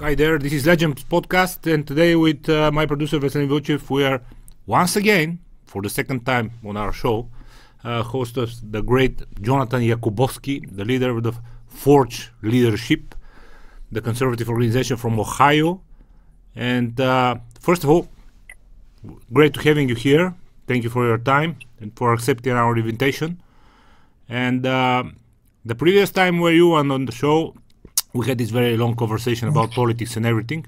Hi there, this is Legends Podcast, and today with my producer Vesselin Vucev, we are once again, for the second time on our show, host of the great Jonathan Jakubowski, the leader of the Forge Leadership, the conservative organization from Ohio. And first of all, great to having you here. Thank you for your time and for accepting our invitation. And the previous time where you were on the show, we had this very long conversation about politics and everything.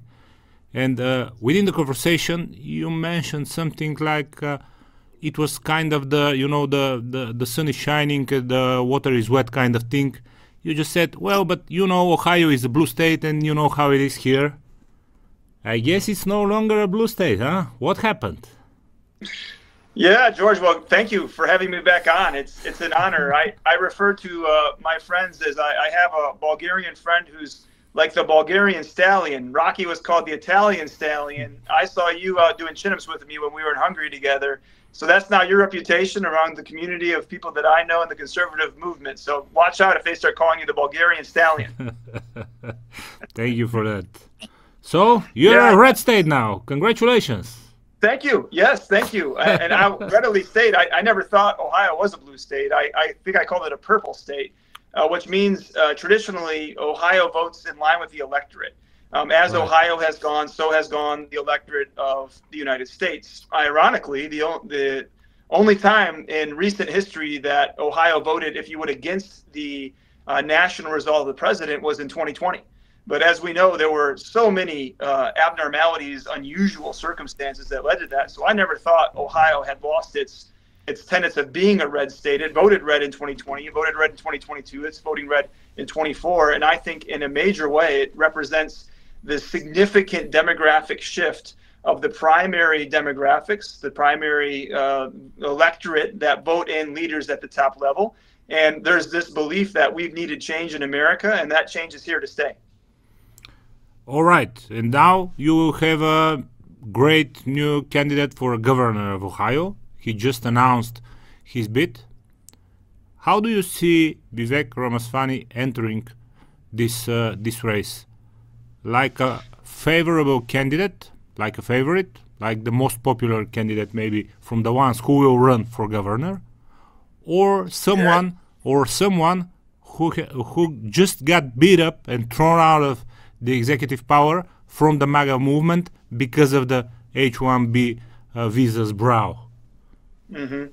And within the conversation, you mentioned something like it was kind of the sun is shining, the water is wet kind of thing. You just said, well, but Ohio is a blue state and you know how it is here. I guess it's no longer a blue state, huh? What happened? Yeah, George, well, thank you for having me back on. It's an honor. I refer to my friends as I have a Bulgarian friend who's like the Bulgarian stallion. Rocky was called the Italian stallion. I saw you out doing chin-ups with me when we were in Hungary together. So that's now your reputation around the community of people that I know in the conservative movement. So watch out if they start calling you the Bulgarian stallion. Thank you for that. So you're a red state now. Congratulations. Thank you. Yes, thank you. And I readily state, I never thought Ohio was a blue state. I think I called it a purple state, which means traditionally Ohio votes in line with the electorate. As right. Ohio has gone, so has gone the electorate of the United States. Ironically, the only time in recent history that Ohio voted, if you would, against the national result of the president was in 2020. But as we know, there were so many abnormalities, unusual circumstances that led to that. So I never thought Ohio had lost its tenets of being a red state. It voted red in 2020. It voted red in 2022. It's voting red in 24. And I think in a major way, it represents the significant demographic shift of the primary demographics, the primary electorate that vote in leaders at the top level. And there's this belief that we've needed change in America, and that change is here to stay. All right, and now you have a great new candidate for governor of Ohio. He just announced his bid. How do you see Vivek Ramaswamy entering this race? Like a favorable candidate, like a favorite, like the most popular candidate maybe from the ones who will run for governor, or someone who just got beat up and thrown out of the executive power from the MAGA movement because of the H-1B visa's brow? Mm-hmm.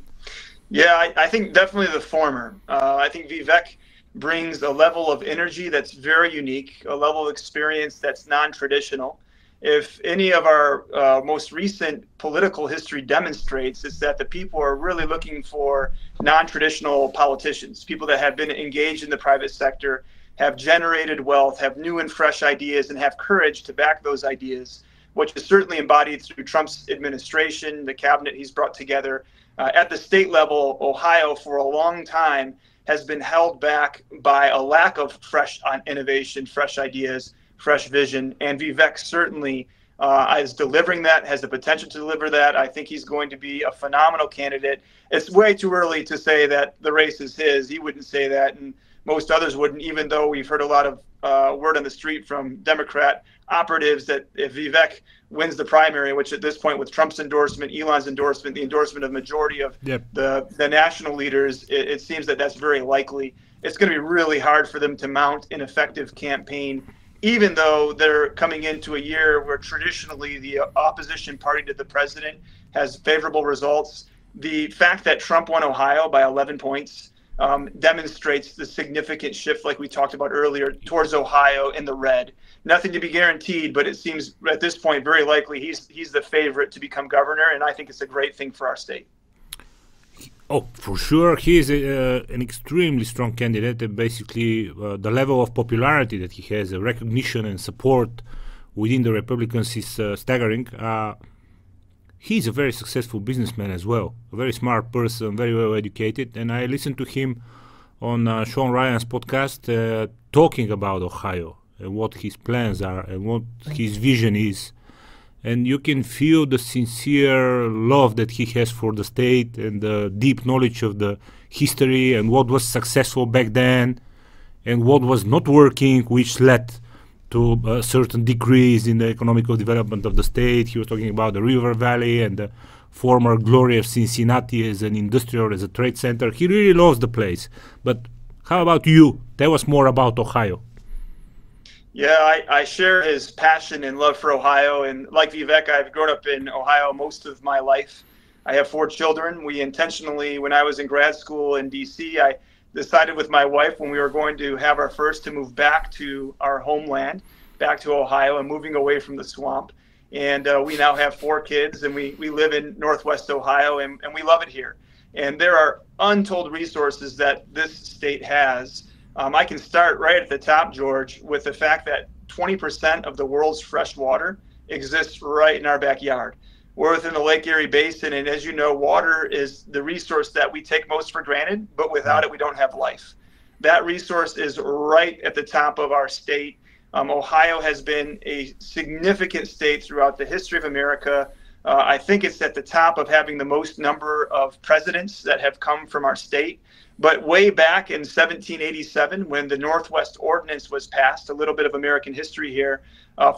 Yeah, I think definitely the former. I think Vivek brings a level of energy that's very unique, a level of experience that's non-traditional. If any of our most recent political history demonstrates, is that the people are really looking for non-traditional politicians, people that have been engaged in the private sector, have generated wealth, have new and fresh ideas, and have courage to back those ideas, which is certainly embodied through Trump's administration, the cabinet he's brought together. At the state level, Ohio, for a long time, has been held back by a lack of fresh innovation, fresh ideas, fresh vision, and Vivek certainly is delivering that, has the potential to deliver that. I think he's going to be a phenomenal candidate. It's way too early to say that the race is his. He wouldn't say that, and most others wouldn't, even though we've heard a lot of word on the street from Democrat operatives that if Vivek wins the primary, which at this point with Trump's endorsement, Elon's endorsement, the endorsement of majority of the national leaders, it seems that that's very likely. It's going to be really hard for them to mount an effective campaign, even though they're coming into a year where traditionally the opposition party to the president has favorable results. The fact that Trump won Ohio by 11 points demonstrates the significant shift, like we talked about earlier, towards Ohio in the red. Nothing to be guaranteed, but it seems at this point very likely he's the favorite to become governor, and I think it's a great thing for our state. Oh, for sure, he is an extremely strong candidate, and basically the level of popularity that he has, recognition and support within the Republicans is staggering. He's a very successful businessman as well, a very smart person, very well educated, and I listened to him on Sean Ryan's podcast talking about Ohio and what his plans are and what his vision is. And you can feel the sincere love that he has for the state and the deep knowledge of the history and what was successful back then and what was not working, which led to a certain decrease in the economical development of the state. He was talking about the River Valley and the former glory of Cincinnati as an industrial, as a trade center. He really loves the place. But how about you? Tell us more about Ohio. Yeah, I share his passion and love for Ohio. And like Vivek, I've grown up in Ohio most of my life. I have 4 children. We intentionally, when I was in grad school in D.C., I decided with my wife when we were going to have our first to move back to our homeland, back to Ohio, and moving away from the swamp. And we now have 4 kids, and we live in Northwest Ohio, and we love it here. And there are untold resources that this state has. I can start right at the top, George, with the fact that 20% of the world's fresh water exists right in our backyard. We're within the Lake Erie Basin, and as you know, water is the resource that we take most for granted, but without it, we don't have life. That resource is right at the top of our state. Ohio has been a significant state throughout the history of America. I think it's at the top of having the most number of presidents that have come from our state. But way back in 1787, when the Northwest Ordinance was passed, a little bit of American history here,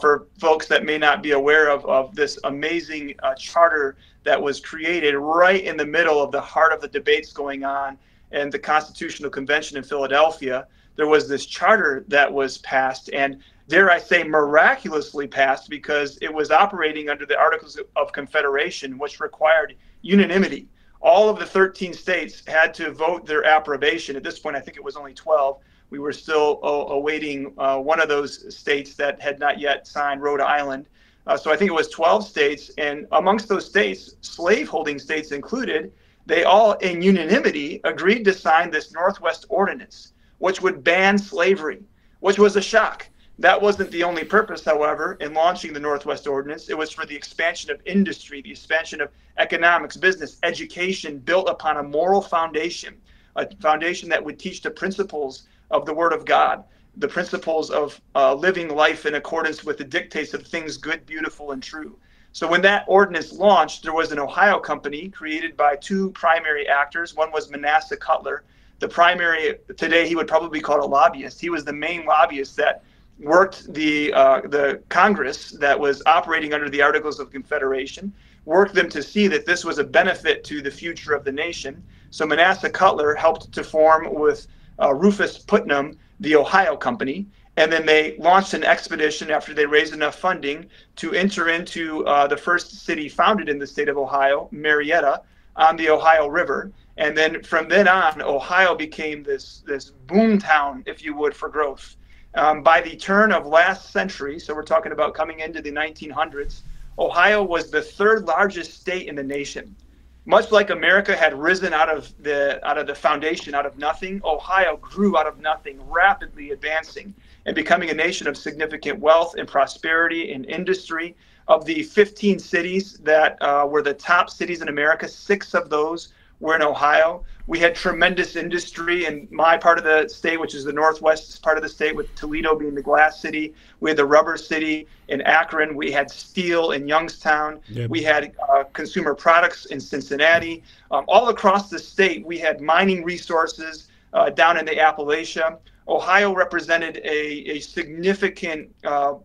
for folks that may not be aware of this amazing charter that was created right in the middle of the heart of the debates going on in the Constitutional Convention in Philadelphia. There was this charter that was passed, and dare I say miraculously passed, because it was operating under the Articles of Confederation, which required unanimity. All of the 13 states had to vote their approbation. At this point, I think it was only 12. We were still awaiting one of those states that had not yet signed, Rhode Island. So I think it was 12 states. And amongst those states, slaveholding states included, they all in unanimity agreed to sign this Northwest Ordinance, which would ban slavery, which was a shock. That wasn't the only purpose, however, in launching the Northwest Ordinance. It was for the expansion of industry, the expansion of economics, business, education, built upon a moral foundation, a foundation that would teach the principles of the Word of God, the principles of living life in accordance with the dictates of things good, beautiful, and true. So when that ordinance launched, there was an Ohio company created by 2 primary actors. One was Manasseh Cutler. The primary, today he would probably be called a lobbyist. He was the main lobbyist that worked the Congress that was operating under the Articles of Confederation, worked them to see that this was a benefit to the future of the nation. So Manasseh Cutler helped to form with Rufus Putnam the Ohio Company, and then they launched an expedition after they raised enough funding to enter into the first city founded in the state of Ohio, Marietta, on the Ohio River. And then from then on, Ohio became this boom town, if you would, for growth. By the turn of last century, so we're talking about coming into the 1900s, Ohio was the 3rd largest state in the nation. Much like America had risen out of the foundation, out of nothing, Ohio grew out of nothing, rapidly advancing and becoming a nation of significant wealth and prosperity and industry. Of the 15 cities that were the top cities in America, 6 of those were in Ohio. We had tremendous industry in my part of the state, which is the northwest part of the state, with Toledo being the glass city. We had the rubber city in Akron. We had steel in Youngstown. Yep. We had consumer products in Cincinnati. All across the state, we had mining resources down in the Appalachia. Ohio represented a significant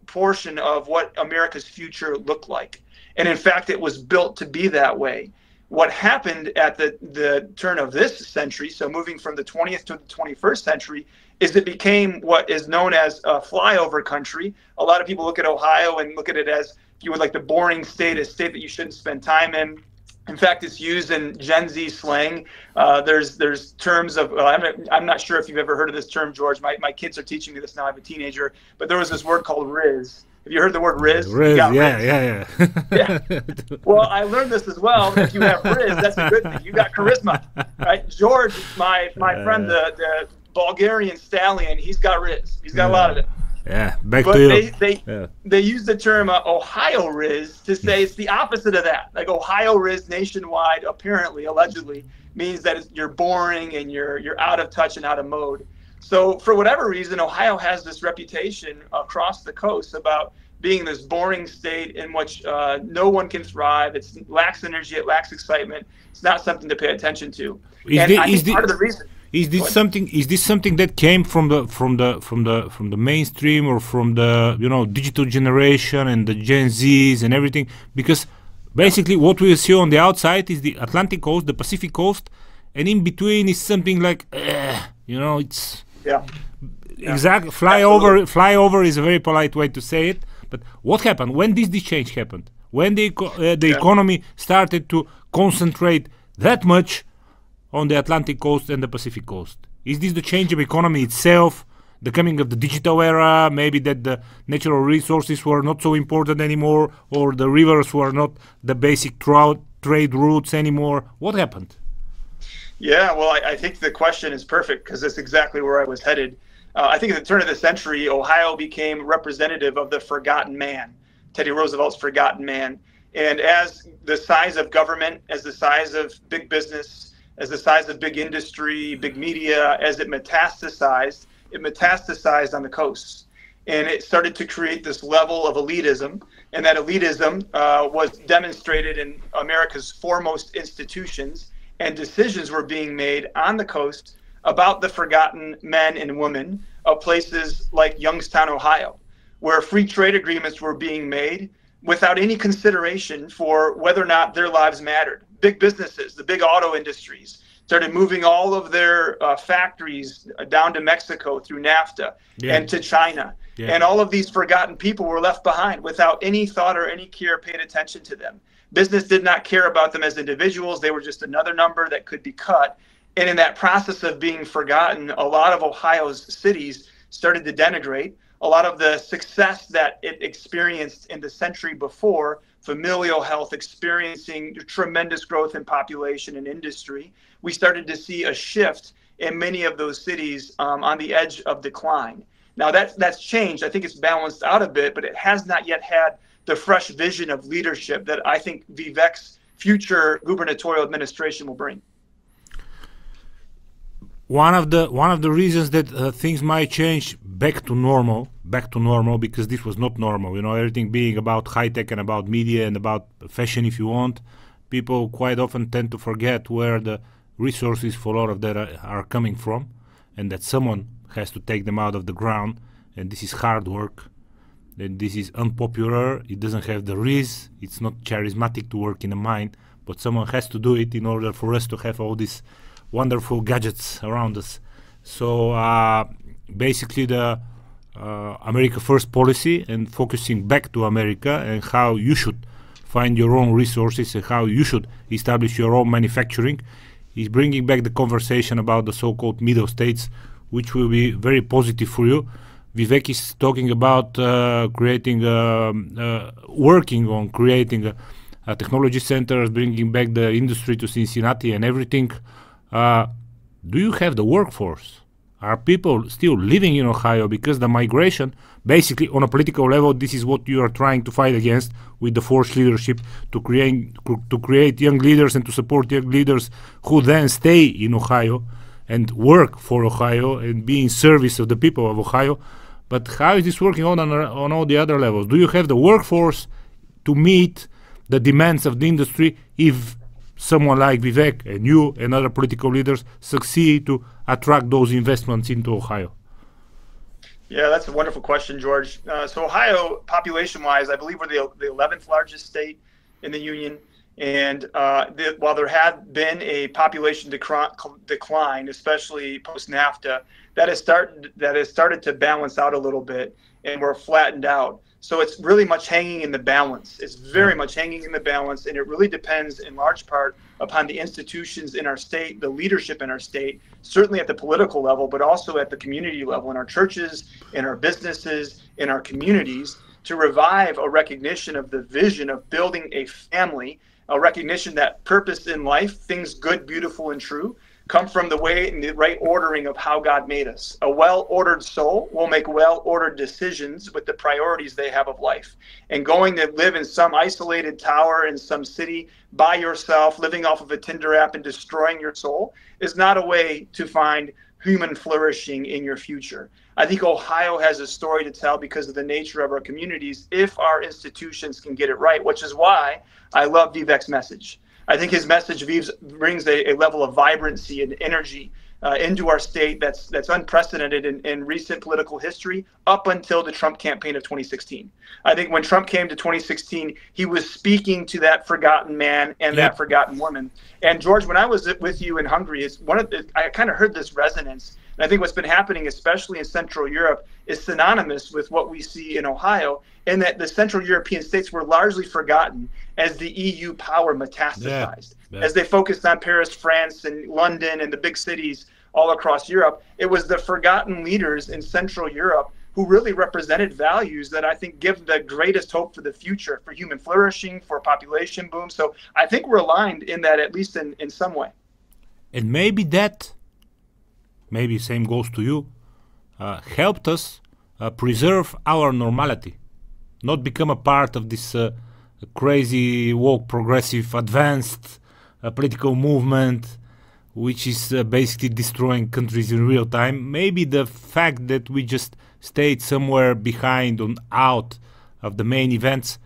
portion of what America's future looked like. And in fact, it was built to be that way. What happened at the turn of this century, so moving from the 20th to the 21st century, is it became what is known as a flyover country. A lot of people look at Ohio and look at it as, if you would, like the boring state, a state that you shouldn't spend time in. In fact, it's used in Gen Z slang. There's terms of, I'm not sure if you've ever heard of this term, George. My kids are teaching me this now. I have a teenager. But there was this word called Riz. Have you heard the word Riz? Riz, yeah. Yeah. Well, I learned this as well. If you have Riz, that's a good thing. You got charisma, right? George, my friend, the Bulgarian stallion, he's got Riz. He's got a lot of it. Yeah, back to you. They use the term Ohio Riz to say it's the opposite of that. Like Ohio Riz nationwide, apparently, allegedly, means that you're boring and you're out of touch and out of mode. So for whatever reason, Ohio has this reputation across the coast about being this boring state in which no one can thrive. It lacks energy. It lacks excitement. It's not something to pay attention to. Part of the reason. Is this something? Is this something that came from the mainstream, or from the digital generation and the Gen Zs and everything? Because basically what we see on the outside is the Atlantic coast, the Pacific coast, and in between is something like it's exactly flyover is a very polite way to say it. But what happened? When did this change happened? When the economy started to concentrate that much on the Atlantic coast and the Pacific coast? Is this the change of economy itself, the coming of the digital era, maybe that the natural resources were not so important anymore, or the rivers were not the basic trade routes anymore? What happened? Yeah, well, I think the question is perfect, because that's exactly where I was headed. I think at the turn of the century, Ohio became representative of the forgotten man, Teddy Roosevelt's forgotten man. And as the size of government, as the size of big business, as the size of big industry, big media, as it metastasized on the coasts. And it started to create this level of elitism. And that elitism was demonstrated in America's foremost institutions, and decisions were being made on the coast about the forgotten men and women of places like Youngstown, Ohio, where free trade agreements were being made without any consideration for whether or not their lives mattered. Big businesses, the big auto industries, started moving all of their factories down to Mexico through NAFTA and to China. And all of these forgotten people were left behind without any thought or any care paid attention to them. Business did not care about them as individuals. They were just another number that could be cut. And in that process of being forgotten, a lot of Ohio's cities started to denigrate. A lot of the success that it experienced in the century before, familial health experiencing tremendous growth in population and industry, we started to see a shift in many of those cities on the edge of decline. Now that's changed. I think it's balanced out a bit, but it has not yet had the fresh vision of leadership that I think Vivek's future gubernatorial administration will bring. One of the reasons that things might change back to normal, because this was not normal. Everything being about high tech and about media and about fashion, if you want. People quite often tend to forget where the resources for a lot of that are coming from, and that someone has to take them out of the ground. And this is hard work. And this is unpopular. It doesn't have the risk. It's not charismatic to work in a mine, but someone has to do it in order for us to have all these wonderful gadgets around us. So basically the America First policy and focusing back to America and how you should find your own resources and how you should establish your own manufacturing is bringing back the conversation about the so-called middle states, which will be very positive for you. Vivek is talking about working on creating a technology centers, bringing back the industry to Cincinnati and everything. Do you have the workforce? Are people still living in Ohio? Because the migration, basically on a political level, this is what you are trying to fight against with the forced leadership, to create young leaders and to support young leaders who then stay in Ohio and work for Ohio and be in service of the people of Ohio. But how is this working on all the other levels? Do you have the workforce to meet the demands of the industry if someone like Vivek and you and other political leaders succeed to attract those investments into Ohio? Yeah, that's a wonderful question, George. So Ohio, population-wise, I believe we're the 11th largest state in the union. And while there had been a population decline, especially post-NAFTA, that has started to balance out a little bit, and we're flattened out. So it's really much hanging in the balance. It's very much hanging in the balance, and it really depends in large part upon the institutions in our state, the leadership in our state, certainly at the political level, but also at the community level, in our churches, in our businesses, in our communities, to revive a recognition of the vision of building a family, a recognition that purpose in life, things good, beautiful, and true, come from the way and the right ordering of how God made us. A well-ordered soul will make well-ordered decisions with the priorities they have of life. And going to live in some isolated tower in some city by yourself, living off of a Tinder app and destroying your soul is not a way to find human flourishing in your future. I think Ohio has a story to tell because of the nature of our communities if our institutions can get it right, which is why I love Vivek's message. I think his message brings a level of vibrancy and energy into our state that's unprecedented in recent political history up until the Trump campaign of 2016. I think when Trump came to 2016, he was speaking to that forgotten man and that forgotten woman. And George, when I was with you in Hungary, I kind of heard this resonance. And I think what's been happening, especially in Central Europe, is synonymous with what we see in Ohio, in that the Central European states were largely forgotten as the EU power metastasized. As they focused on Paris, France, and London and the big cities all across Europe, it was the forgotten leaders in Central Europe who really represented values that I think give the greatest hope for the future, for human flourishing, for population boom. So I think we're aligned in that, at least in some way. And maybe same goes to you, helped us preserve our normality, not become a part of this crazy, woke, progressive, advanced political movement, which is basically destroying countries in real time. Maybe the fact that we just stayed somewhere behind and out of the main events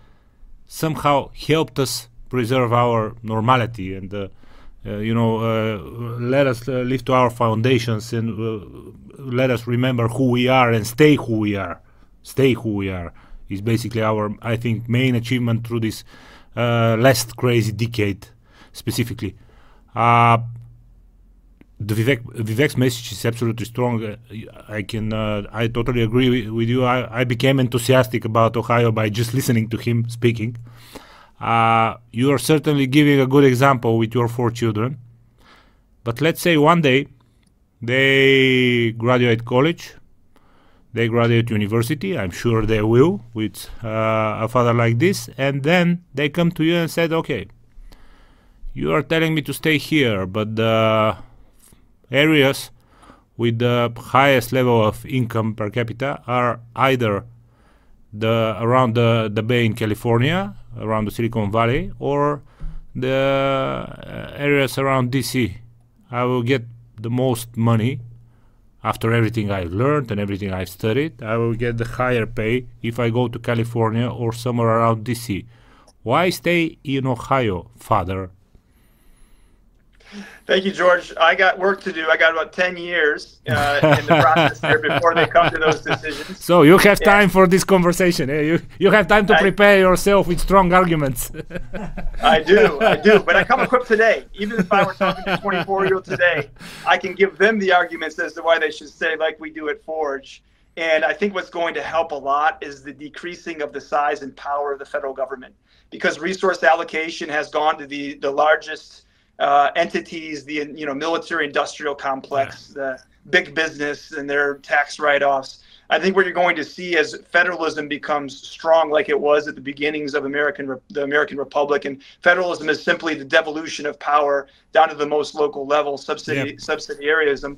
somehow helped us preserve our normality and let us live to our foundations and let us remember who we are and stay who we are. Stay who we are is basically our, I think, main achievement through this last crazy decade specifically. Vivek's message is absolutely strong. I totally agree with you. I became enthusiastic about Ohio by just listening to him speaking. You are certainly giving a good example with your 4 children. But let's say one day they graduate college, they graduate university. I'm sure they will with a father like this. And then they come to you and said, okay, you are telling me to stay here, but the areas with the highest level of income per capita are either around the Bay in California, around the Silicon Valley, or the areas around DC. I will get the most money after everything I've learned and everything I've studied. I will get the higher pay if I go to California or somewhere around DC. Why stay in Ohio, father? Thank you, George. I got work to do. I got about 10 years in the process here before they come to those decisions. So you have time for this conversation. Eh? You have time to prepare yourself with strong arguments. I do. But I come equipped today. Even if I were talking to a 24-year-old today, I can give them the arguments as to why they should stay like we do at Forge. And I think what's going to help a lot is the decreasing of the size and power of the federal government, because resource allocation has gone to the largest entities, the military industrial complex, the big business and their tax write-offs. I think what you're going to see as federalism becomes strong, like it was at the beginnings of the American Republic, and federalism is simply the devolution of power down to the most local level, subsidiarism.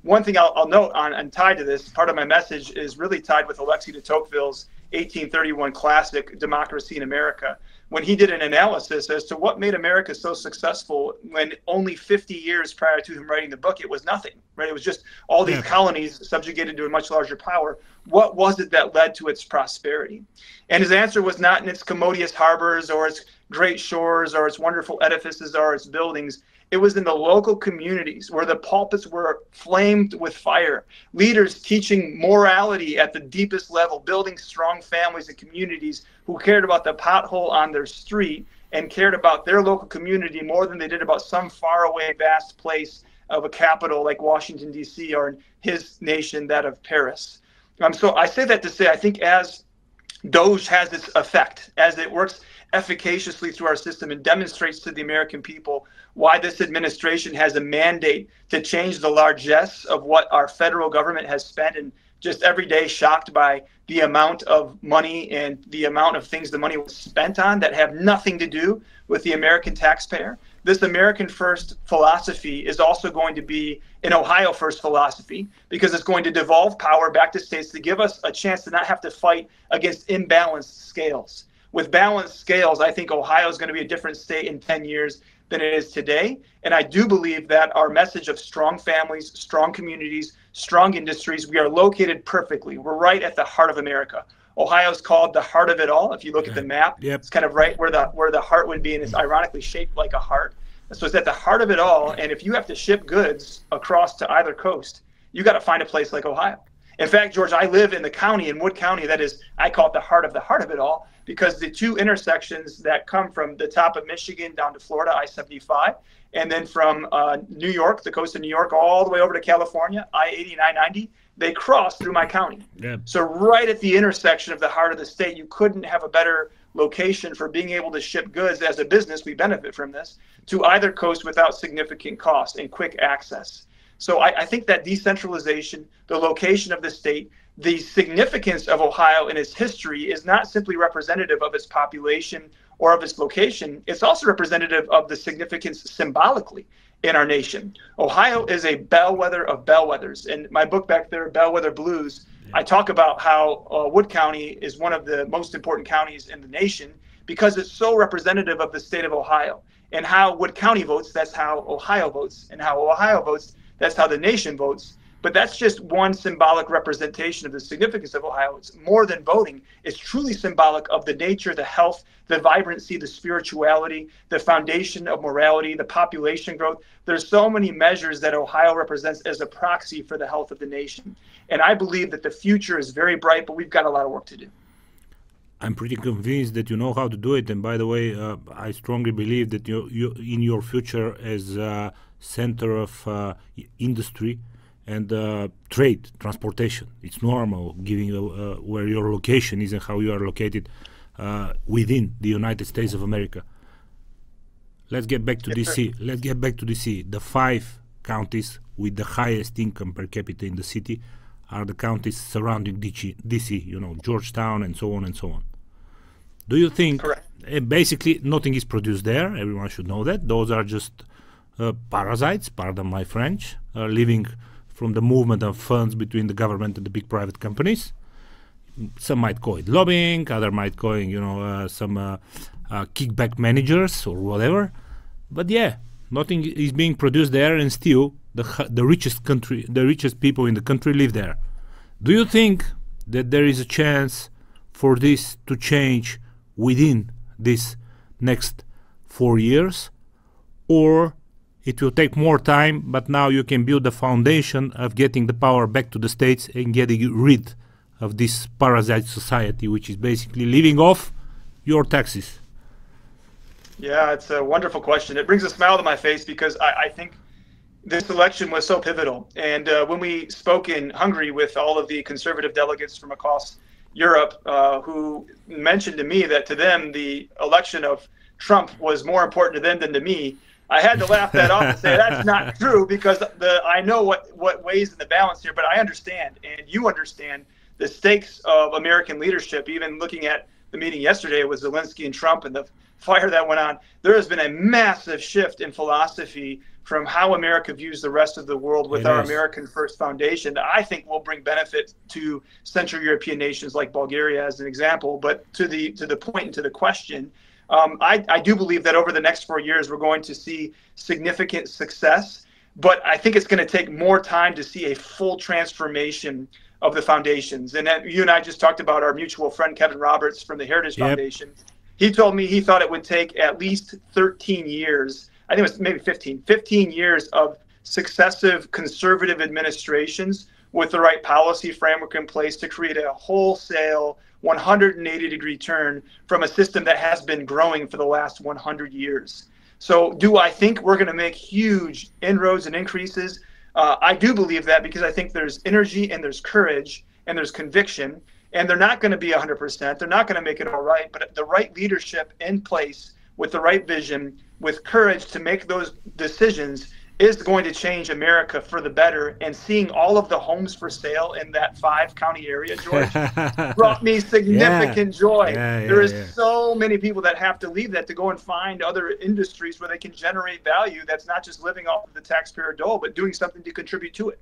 One thing I'll note on tied to this, part of my message is really tied with Alexis de Tocqueville's 1831 classic, Democracy in America, when he did an analysis as to what made America so successful when only 50 years prior to him writing the book, it was nothing, right? It was just all these colonies subjugated to a much larger power. What was it that led to its prosperity? And his answer was not in its commodious harbors or its great shores or its wonderful edifices or its buildings. It was in the local communities where the pulpits were flamed with fire, leaders teaching morality at the deepest level, building strong families and communities who cared about the pothole on their street and cared about their local community more than they did about some faraway, vast place of a capital like Washington, D.C., or in his nation, that of Paris. So I say that to say, I think as Doge has its effect, as it works efficaciously through our system and demonstrates to the American people why this administration has a mandate to change the largesse of what our federal government has spent, and just every day shocked by the amount of money and the amount of things the money was spent on that have nothing to do with the American taxpayer. This American first philosophy is also going to be an Ohio first philosophy, because it's going to devolve power back to states to give us a chance to not have to fight against imbalanced scales. With balanced scales, I think Ohio is going to be a different state in 10 years than it is today. And I do believe that our message of strong families, strong communities, strong industries, we are located perfectly. We're right at the heart of America. Ohio is called the heart of it all. If you look at the map, it's kind of right where the heart would be, and it's ironically shaped like a heart. So it's at the heart of it all. And if you have to ship goods across to either coast, you got to find a place like Ohio. In fact, George, I live in the county, in Wood County, that is, I call it the heart of it all, because the two intersections that come from the top of Michigan down to Florida, I-75, and then from New York, the coast of New York, all the way over to California, I-80 and I-90, they cross through my county. Yeah. So right at the intersection of the heart of the state, you couldn't have a better location for being able to ship goods. As a business, we benefit from this, to either coast without significant cost and quick access. So I think that decentralization, the location of the state, the significance of Ohio in its history is not simply representative of its population or of its location. It's also representative of the significance symbolically in our nation. Ohio is a bellwether of bellwethers. In my book back there, Bellwether Blues, I talk about how Wood County is one of the most important counties in the nation because it's so representative of the state of Ohio. And how Wood County votes, that's how Ohio votes. And how Ohio votes, that's how the nation votes. But that's just one symbolic representation of the significance of Ohio. It's more than voting. It's truly symbolic of the nature, the health, the vibrancy, the spirituality, the foundation of morality, the population growth. There's so many measures that Ohio represents as a proxy for the health of the nation. And I believe that the future is very bright, but we've got a lot of work to do. I'm pretty convinced that you know how to do it. And by the way, I strongly believe that you in your future as a center of industry and trade, transportation. It's normal, given where your location is and how you are located within the United States of America. Let's get back to DC. Let's get back to DC. The 5 counties with the highest income per capita in the city are the counties surrounding DC, you know, Georgetown and so on and so on. Do you think, basically nothing is produced there, everyone should know that, those are just parasites, pardon my French, living from the movement of funds between the government and the big private companies. Some might call it lobbying, other might call it, you know, some kickback managers or whatever. But yeah, nothing is being produced there, and still the richest people in the country live there. Do you think that there is a chance for this to change within this next 4 years, or it will take more time, but now you can build the foundation of getting the power back to the states and getting rid of this parasite society, which is basically living off your taxes? Yeah, it's a wonderful question. It brings a smile to my face because I think this election was so pivotal. And when we spoke in Hungary with all of the conservative delegates from across Europe who mentioned to me that to them the election of Trump was more important to them than to me, I had to laugh that off and say that's not true, because I know what weighs in the balance here, but I understand, and you understand, the stakes of American leadership. Even looking at the meeting yesterday with Zelensky and Trump and the fire that went on, there has been a massive shift in philosophy from how America views the rest of the world with our American First Foundation that I think will bring benefit to Central European nations like Bulgaria as an example. But to the point and to the question, I do believe that over the next 4 years, we're going to see significant success, but I think it's going to take more time to see a full transformation of the foundations. And that, you and I just talked about our mutual friend, Kevin Roberts from the Heritage Foundation. He told me he thought it would take at least 13 years. I think it was maybe 15 years of successive conservative administrations with the right policy framework in place to create a wholesale 180-degree turn from a system that has been growing for the last 100 years. So do I think we're going to make huge inroads and increases? I do believe that, because I think there's energy and there's courage and there's conviction, and they're not going to be 100%. They're not going to make it all right, but the right leadership in place with the right vision, with courage to make those decisions, is going to change America for the better. And seeing all of the homes for sale in that 5-county area, George, brought me significant joy. There is so many people that have to leave that to go and find other industries where they can generate value that's not just living off of the taxpayer dole, but doing something to contribute to it.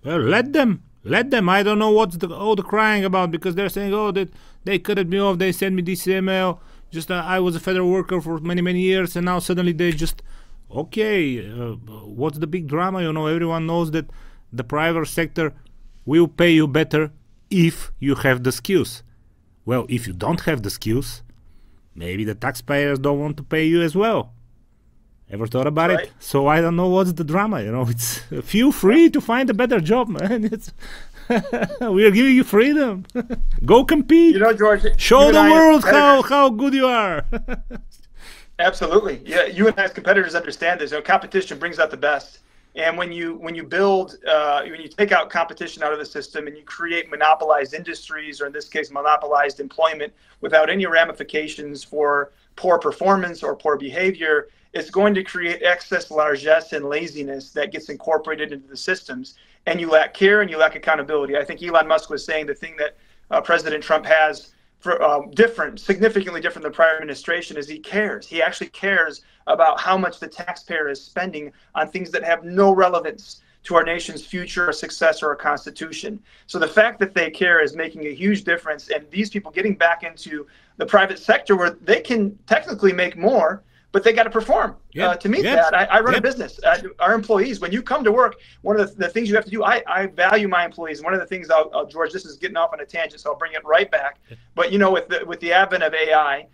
Well, let them. I don't know what's all the crying about, because they're saying, oh, that they cut me off, they sent me this email. Just I was a federal worker for many years, and now suddenly they just... Okay, what's the big drama? You know, everyone knows that the private sector will pay you better if you have the skills. Well, if you don't have the skills, maybe the taxpayers don't want to pay you as well. Ever thought about Right. it? So I don't know what's the drama. It's feel free to find a better job, man. It's we are giving you freedom. Go compete. George, Show the world how good you are. Absolutely. Yeah, you and I as competitors understand this. Competition brings out the best. And when you build, when you take out competition out of the system and you create monopolized industries, or in this case, monopolized employment without any ramifications for poor performance or poor behavior, it's going to create excess largesse and laziness that gets incorporated into the systems. And you lack care and you lack accountability. I think Elon Musk was saying the thing that President Trump has for significantly different than the prior administration is he cares. He actually cares about how much the taxpayer is spending on things that have no relevance to our nation's future or success or our Constitution. So the fact that they care is making a huge difference. And these people getting back into the private sector where they can technically make more, but they got to perform to meet that. I run a business. Our employees, when you come to work, one of the things you have to do, I value my employees. One of the things, George, this is getting off on a tangent, so I'll bring it right back. But, with the advent of AI,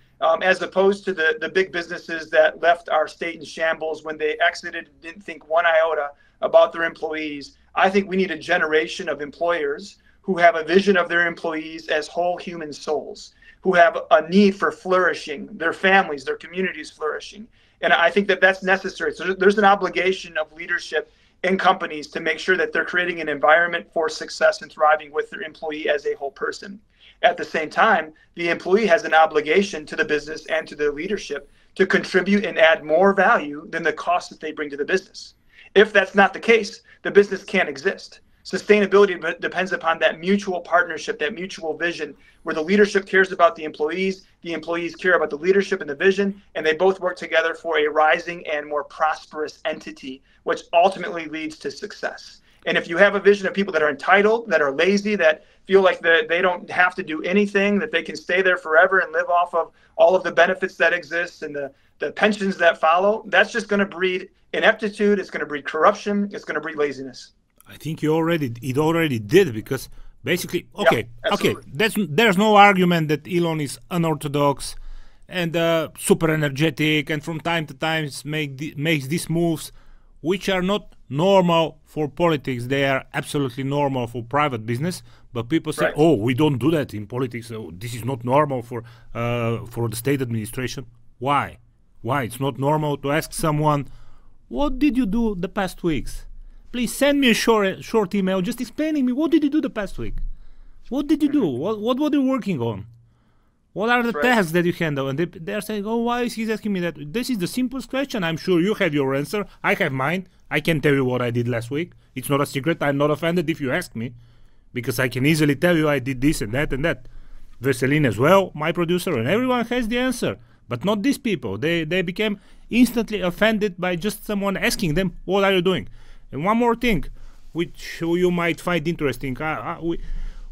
as opposed to the big businesses that left our state in shambles when they exited and didn't think one iota about their employees, I think we need a generation of employers who have a vision of their employees as whole human souls, who have a need for flourishing, their families, their communities flourishing. And I think that that's necessary. So there's an obligation of leadership in companies to make sure that they're creating an environment for success and thriving with their employee as a whole person. At the same time, the employee has an obligation to the business and to the leadership to contribute and add more value than the cost that they bring to the business. If that's not the case, the business can't exist. Sustainability depends upon that mutual partnership, that mutual vision, where the leadership cares about the employees care about the leadership and the vision, and they both work together for a rising and more prosperous entity, which ultimately leads to success. And if you have a vision of people that are entitled, that are lazy, that feel like they don't have to do anything, that they can stay there forever and live off of all of the benefits that exist and the pensions that follow, that's just going to breed ineptitude, it's going to breed corruption, it's going to breed laziness. I think it already did, because basically, okay, there's no argument that Elon is unorthodox and super energetic, and from time to time makes these moves, which are not normal for politics. They are absolutely normal for private business. But people say, "Oh, we don't do that in politics. So this is not normal for the state administration." Why? Why it's not normal to ask someone, "What did you do the past weeks? Please send me a short email just explaining me what did you do the past week. What did you do? What were you working on? What are the tasks that you handle?" And they're saying, "Oh, why is he asking me that?" This is the simplest question. I'm sure you have your answer. I have mine. I can tell you what I did last week. It's not a secret. I'm not offended if you ask me, because I can easily tell you I did this and that and that. Veselin as well, my producer, and everyone has the answer. But not these people. They became instantly offended by just someone asking them, "What are you doing?" And one more thing, which you might find interesting.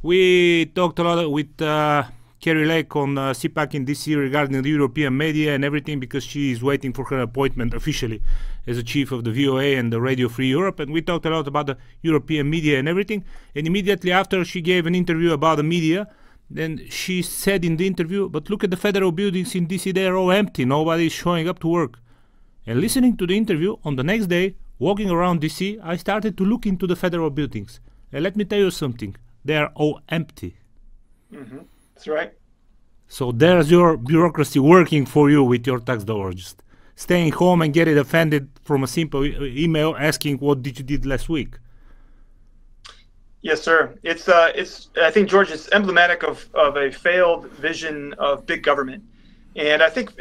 We talked a lot with Kerry Lake on CPAC in DC regarding the European media and everything, because she is waiting for her appointment officially as a chief of the VOA and the Radio Free Europe. And we talked a lot about the European media and everything. And immediately after she gave an interview about the media, then she said in the interview, "But look at the federal buildings in DC, they're all empty. Nobody is showing up to work." And listening to the interview, on the next day, walking around DC, I started to look into the federal buildings. And let me tell you something, they are all empty. Mm-hmm. That's right. So there's your bureaucracy working for you with your tax dollars. Just staying home and getting offended from a simple email asking what did you did last week. Yes, sir. It's I think, George, it's emblematic of a failed vision of big government. And I think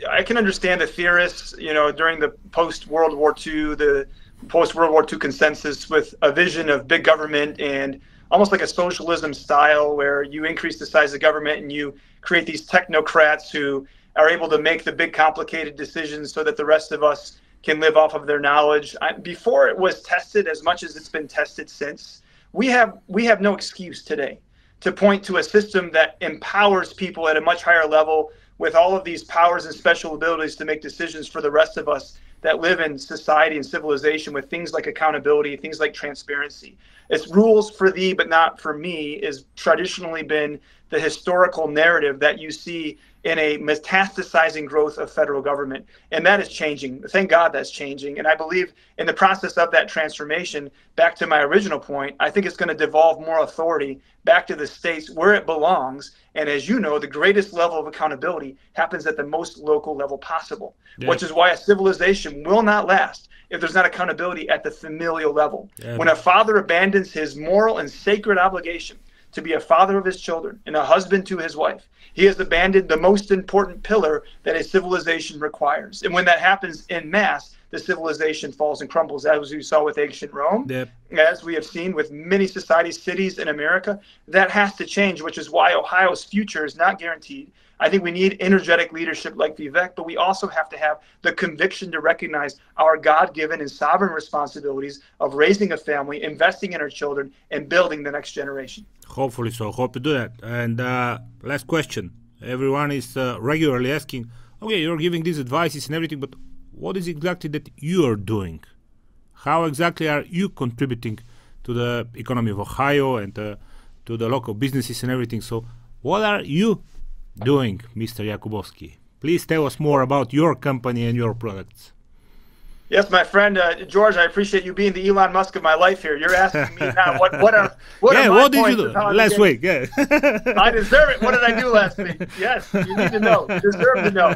I can understand the theorists, during the post-World War II, the post-World War II consensus with a vision of big government and almost like a socialism style where you increase the size of government and you create these technocrats who are able to make the big complicated decisions so that the rest of us can live off of their knowledge. Before it was tested as much as it's been tested since, we have no excuse today to point to a system that empowers people at a much higher level with all of these powers and special abilities to make decisions for the rest of us that live in society and civilization, with things like accountability, things like transparency. It's rules for thee, but not for me, is traditionally been the historical narrative that you see in a metastasizing growth of federal government. And that is changing. Thank God that's changing. And I believe in the process of that transformation, back to my original point, I think it's going to devolve more authority back to the states where it belongs. And as you know, the greatest level of accountability happens at the most local level possible, which is why a civilization will not last if there's not accountability at the familial level. When a father abandons his moral and sacred obligation to be a father of his children and a husband to his wife, he has abandoned the most important pillar that a civilization requires. And when that happens en masse, the civilization falls and crumbles, as we saw with ancient Rome, as we have seen with many societies, cities in America. That has to change, which is why Ohio's future is not guaranteed. I think we need energetic leadership like Vivek, but we also have to have the conviction to recognize our God-given and sovereign responsibilities of raising a family, investing in our children, and building the next generation. Hopefully so. Hope to do that. And last question. Everyone is regularly asking, okay, you're giving these advices and everything, but what is exactly that you are doing? How exactly are you contributing to the economy of Ohio and to the local businesses and everything? So what are you doing, Mr. Jakubowski? Please tell us more about your company and your products. Yes, my friend George, I appreciate you being the Elon Musk of my life here. You're asking me now what are my did you do last week? Yeah. I deserve it. What did I do last week? Yes, you need to know. You deserve to know.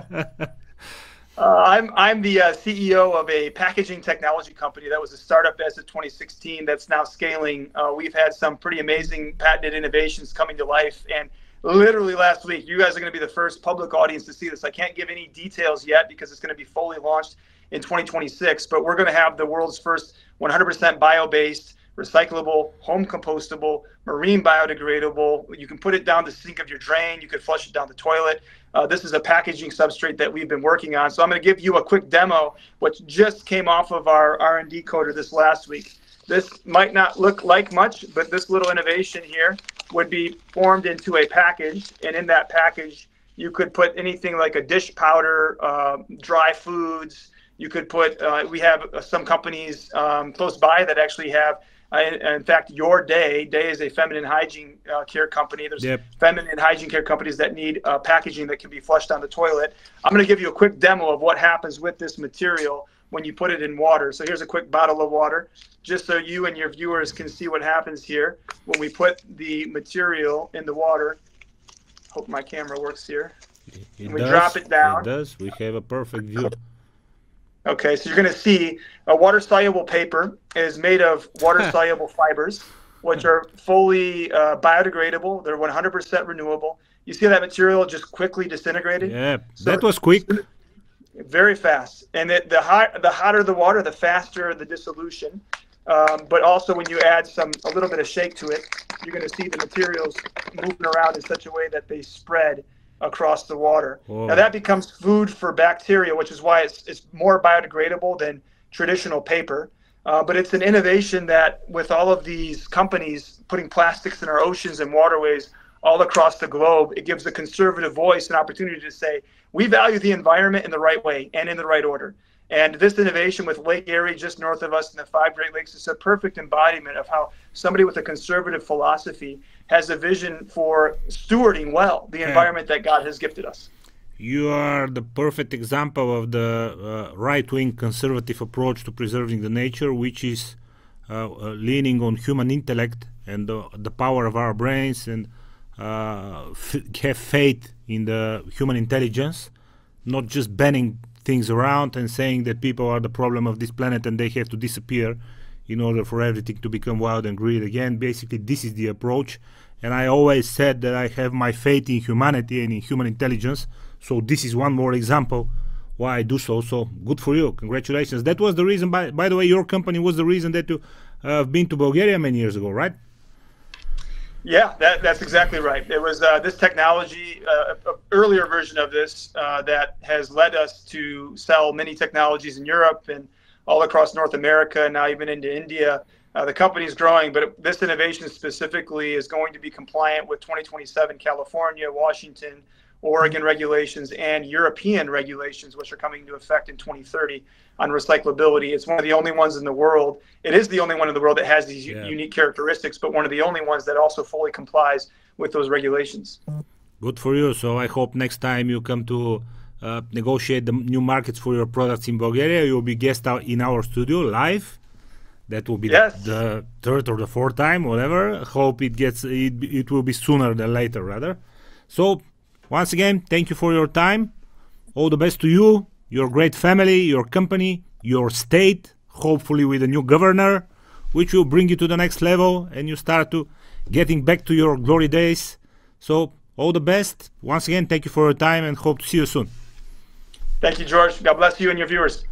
I'm the CEO of a packaging technology company that was a startup as of 2016 that's now scaling. We've had some pretty amazing patented innovations coming to life, and literally last week, you guys are going to be the first public audience to see this. I can't give any details yet because it's going to be fully launched in 2026, but we're going to have the world's first 100% bio-based, recyclable, home compostable, marine biodegradable. You can put it down the sink of your drain. You could flush it down the toilet. This is a packaging substrate that we've been working on. So I'm going to give you a quick demo, which just came off of our R&D coder this last week. This might not look like much, but this little innovation here would be formed into a package. And in that package, you could put anything like a dish powder, dry foods. You could put, we have some companies close by that actually have, in fact, Your Day is a feminine hygiene care company. There's feminine hygiene care companies that need packaging that can be flushed down the toilet. I'm going to give you a quick demo of what happens with this material when you put it in water. So here's a quick bottle of water, just so you and your viewers can see what happens here when we put the material in the water. Hope my camera works here. And we drop it down. It does. We have a perfect view. Okay, so you're going to see a water-soluble paper is made of water-soluble fibers, which are fully biodegradable. They're 100% renewable. You see that material just quickly disintegrated? Yeah, so that was quick. Very fast. And the hotter the water, the faster the dissolution. But also when you add a little bit of shake to it, you're going to see the materials moving around in such a way that they spread across the water. Whoa. Now that becomes food for bacteria, which is why it's more biodegradable than traditional paper. But it's an innovation that with all of these companies putting plastics in our oceans and waterways all across the globe, it gives a conservative voice an opportunity to say, we value the environment in the right way and in the right order. And this innovation with Lake Erie just north of us in the 5 Great Lakes is a perfect embodiment of how somebody with a conservative philosophy has a vision for stewarding well the environment that God has gifted us. You are the perfect example of the right-wing conservative approach to preserving the nature, which is leaning on human intellect and the power of our brains, and have faith in the human intelligence, not just banning things around and saying that people are the problem of this planet and they have to disappear in order for everything to become wild and green again. Basically, this is the approach. And I always said that I have my faith in humanity and in human intelligence. So this is one more example why I do so. So good for you. Congratulations. That was the reason, by the way, your company was the reason that you have been to Bulgaria many years ago, right? Yeah, that's exactly right. It was this technology, earlier version of this, that has led us to sell many technologies in Europe and all across North America, and now even into India. The company is growing, but this innovation specifically is going to be compliant with 2027 California, Washington, Oregon regulations, and European regulations, which are coming into effect in 2030 on recyclability. It's one of the only ones in the world. It is the only one in the world that has these unique characteristics, but one of the only ones that also fully complies with those regulations. Good for you. So I hope next time you come to negotiate the new markets for your products in Bulgaria, you'll be guest out in our studio live. That will be the third or the fourth time, whatever. Hope it will be sooner than later, rather. So once again, thank you for your time. All the best to you, your great family, your company, your state, hopefully with a new governor, which will bring you to the next level and you start to getting back to your glory days. So all the best. Once again, thank you for your time and hope to see you soon. Thank you, George. God bless you and your viewers.